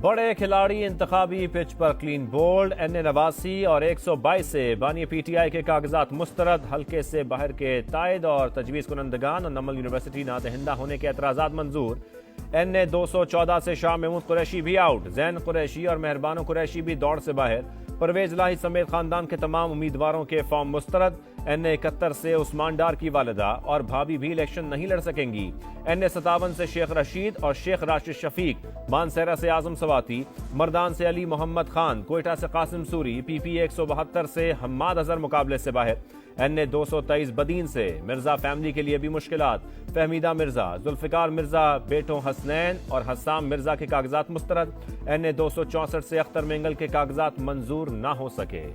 بڑے کھلاڑی انتخابی پچ پر کلین بولڈ، این89 اور 122 سے بانی پی ٹی آئی کے کاغذات مسترد، حلقے سے باہر کے تائید اور تجویز کنندگان اور نمل یونیورسٹی نادہندہ ہونے کے اعتراضات منظور۔ این214 سے شاہ محمود قریشی بھی آؤٹ، زین قریشی اور مہربانو قریشی بھی دوڑ سے باہر، پرویز الہی سمیت خاندان کے تمام امیدواروں کے فارم مسترد۔ این71 سے عثمان ڈار کی والدہ اور بھابھی بھی الیکشن نہیں لڑ سکیں گی۔ این57 سے شیخ رشید اور شیخ راشد شفیق، مانسہرہ سے اعظم سواتی، مردان سے علی محمد خان، کوئٹہ سے قاسم سوری، پی پی 172 سے حماد اظہر مقابلے سے باہر۔ این223 بدین سے مرزا فیملی کے لیے بھی مشکلات، فہمیدہ مرزا، ذوالفقار مرزا بیٹوں حسنین اور حسام مرزا کے کاغذات مسترد۔ این264 سے اختر مینگل کے کاغذات منظور نہ ہو سکے۔